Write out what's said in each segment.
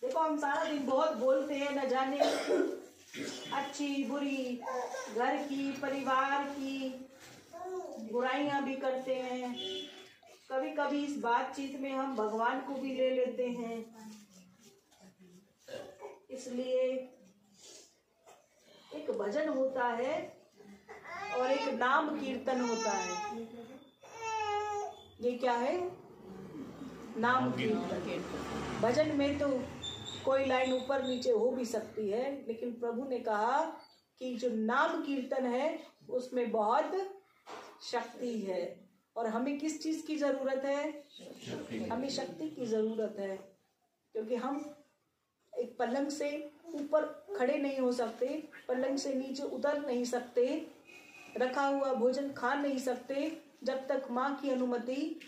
देखो हम सारा दिन बहुत बोलते हैं, न जाने अच्छी बुरी, घर की परिवार की बुराइयां भी करते हैं। कभी कभी इस बातचीत में हम भगवान को भी ले लेते हैं। इसलिए एक भजन होता है और एक नाम कीर्तन होता है। ये क्या है? नाम कीर्तन। भजन में तो कोई लाइन ऊपर नीचे हो भी सकती है, लेकिन प्रभु ने कहा कि जो नाम कीर्तन है उसमें बहुत शक्ति है। और हमें किस चीज की जरूरत है? हमें शक्ति की जरूरत है, क्योंकि हम एक पलंग से ऊपर खड़े नहीं हो सकते, पलंग से नीचे उतर नहीं सकते, रखा हुआ भोजन खा नहीं सकते जब तक माँ की अनुमति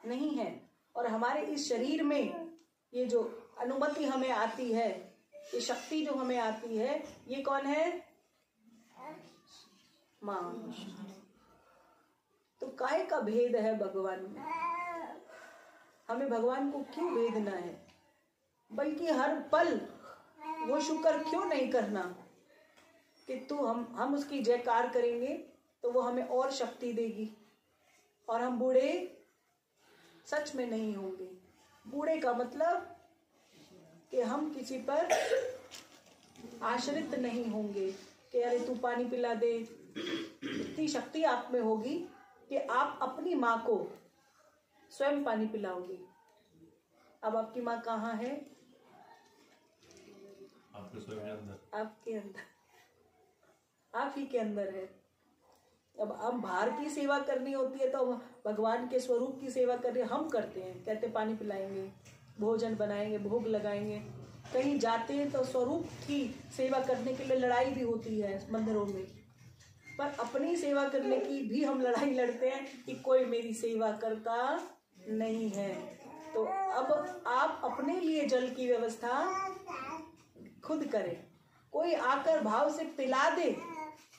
नहीं है। और हमारे इस शरीर में ये जो अनुमति हमें आती है, ये शक्ति जो हमें आती है, ये कौन है? माँ। तो काय का भेद है भगवान में? हमें भगवान को क्यों भेदना है? बल्कि हर पल वो शुक्र क्यों नहीं करना कि तू हम उसकी जयकार करेंगे तो वो हमें और शक्ति देगी और हम बूढ़े सच में नहीं होंगे। बूढ़े का मतलब कि हम किसी पर आश्रित नहीं होंगे कि अरे तू पानी पिला दे। इतनी शक्ति आप में होगी कि आप अपनी माँ को स्वयं पानी पिलाओगे। अब आपकी माँ कहाँ है? आपके अंदर, आप ही के अंदर है। अब हम बाहर की सेवा करनी होती है तो भगवान के स्वरूप की सेवा करनी हम करते हैं, कहते पानी पिलाएंगे, भोजन बनाएंगे, भोग लगाएंगे। कहीं जाते हैं तो स्वरूप की सेवा करने के लिए लड़ाई भी होती है मंदिरों में, पर अपनी सेवा करने की भी हम लड़ाई लड़ते हैं कि कोई मेरी सेवा करता नहीं है। तो अब आप अपने लिए जल की व्यवस्था खुद करें। कोई आकर भाव से पिला दे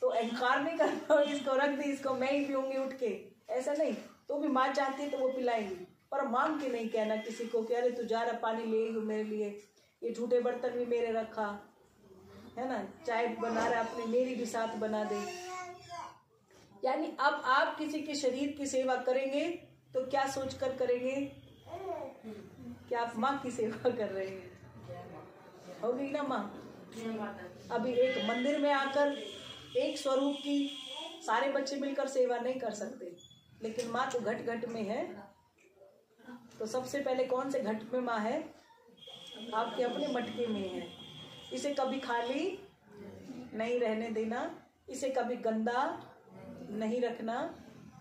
तो अहंकार नहीं करना, इसको रख दे, इसको मैं ही पीऊंगी उठ के, ऐसा नहीं। तो भी माँ चाहती है तो वो पिलाएंगी, पर मांग के नहीं कहना किसी को कि अरे तू जा रहा पानी ले लो मेरे लिए, ये झूठे बर्तन भी मेरे रखा है ना, चाय बना रहा अपने मेरी भी साथ बना दे। यानी अब आप किसी के शरीर की सेवा करेंगे तो क्या सोचकर करेंगे कि आप माँ की सेवा कर रहे हैं। हो गई ना माँ? अभी एक मंदिर में आकर एक स्वरूप की सारे बच्चे मिलकर सेवा नहीं कर सकते, लेकिन माँ तो घट घट में है। तो सबसे पहले कौन से घट में माँ है? आपके अपने मटके में है। इसे कभी खाली नहीं रहने देना, इसे कभी गंदा नहीं रखना,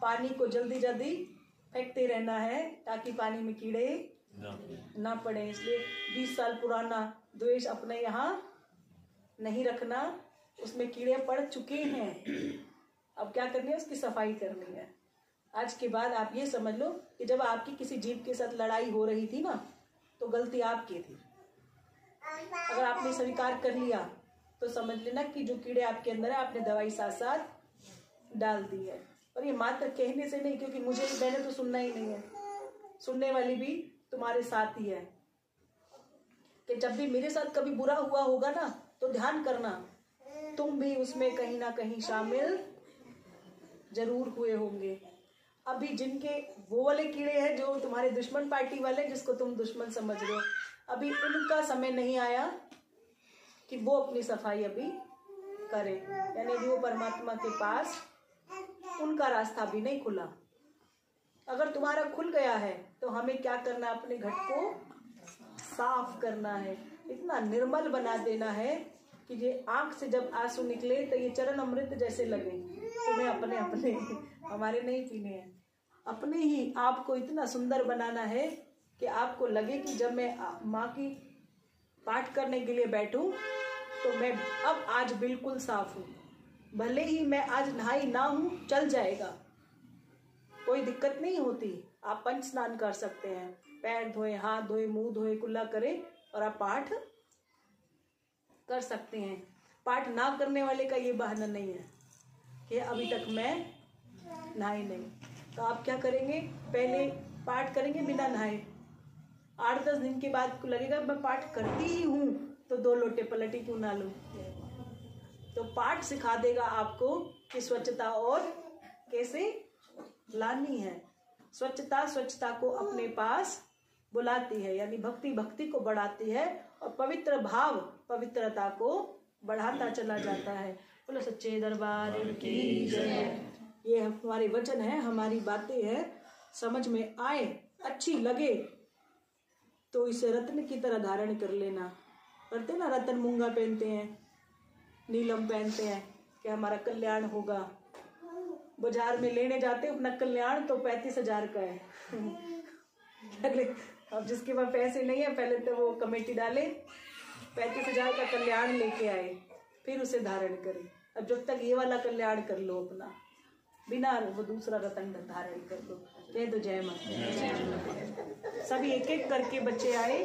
पानी को जल्दी जल्दी फेंकते रहना है ताकि पानी में कीड़े ना पड़े। इसलिए 20 साल पुराना द्वेष अपने यहाँ नहीं रखना, उसमें कीड़े पड़ चुके हैं। अब क्या करनी है? उसकी सफाई करनी है। आज के बाद आप ये समझ लो कि जब आपकी किसी जीव के साथ लड़ाई हो रही थी ना, तो गलती आपकी थी। अगर आपने स्वीकार कर लिया तो समझ लेना कि जो कीड़े आपके अंदर है आपने दवाई साथ साथ डाल दी है। और ये मात्र कहने से नहीं, क्योंकि मुझे मैंने तो सुनना ही नहीं है, सुनने वाली भी तुम्हारे साथ ही है। कि जब भी मेरे साथ कभी बुरा हुआ होगा ना तो ध्यान करना तुम भी उसमें कहीं ना कहीं शामिल जरूर हुए होंगे। अभी जिनके वो वाले कीड़े हैं जो तुम्हारे दुश्मन पार्टी वाले, जिसको तुम दुश्मन समझ रहे हो, अभी उनका समय नहीं आया कि वो अपनी सफाई अभी करें। यानी अभी वो परमात्मा के पास उनका रास्ता भी नहीं खुला। अगर तुम्हारा खुल गया है तो हमें क्या करना? अपने घट को साफ करना है, इतना निर्मल बना देना है कि ये आंख से जब आंसू निकले तो ये चरण अमृत जैसे लगे। तुम्हें अपने अपने, हमारे नहीं पीने हैं, अपने ही आप को इतना सुंदर बनाना है कि आपको लगे कि जब मैं माँ की पाठ करने के लिए बैठूं तो मैं अब आज बिल्कुल साफ हूँ। भले ही मैं आज नहाई ना हूँ, चल जाएगा, कोई दिक्कत नहीं होती। आप पंच स्नान कर सकते हैं, पैर धोए, हाथ धोए, मुंह धोए, कुल्ला करें और आप पाठ कर सकते हैं। पाठ ना करने वाले का ये बहाना नहीं है कि अभी तक मैं नहाई नहीं। तो आप क्या करेंगे, पहले पाठ करेंगे बिना नहाए। 8-10 दिन के बाद लगेगा मैं पाठ करती ही हूँ तो 2 लोटे पलटी क्यों ना लूं। तो पाठ सिखा देगा आपको कि स्वच्छता और कैसे लानी है। स्वच्छता को अपने पास बुलाती है, यानी भक्ति को बढ़ाती है, और पवित्र भाव पवित्रता को बढ़ाता चला जाता है। बोलो सच्चे दरबार की जय। ये हमारे वचन है, हमारी बातें हैं, समझ में आए, अच्छी लगे तो इसे रत्न की तरह धारण कर लेना। करते ना, रतन मूंगा पहनते हैं, नीलम पहनते हैं कि हमारा कल्याण होगा। बाजार में लेने जाते अपना कल्याण तो 35,000 का है। पहले अब जिसके पास पैसे नहीं है पहले तो वो कमेटी डाले, 35,000 का कल्याण लेके आए, फिर उसे धारण करे। अब जब तक ये वाला कल्याण कर लो अपना, बिना वो दूसरा रतन धारण कर लो। कह दो जय माता। सभी एक एक करके बच्चे आए।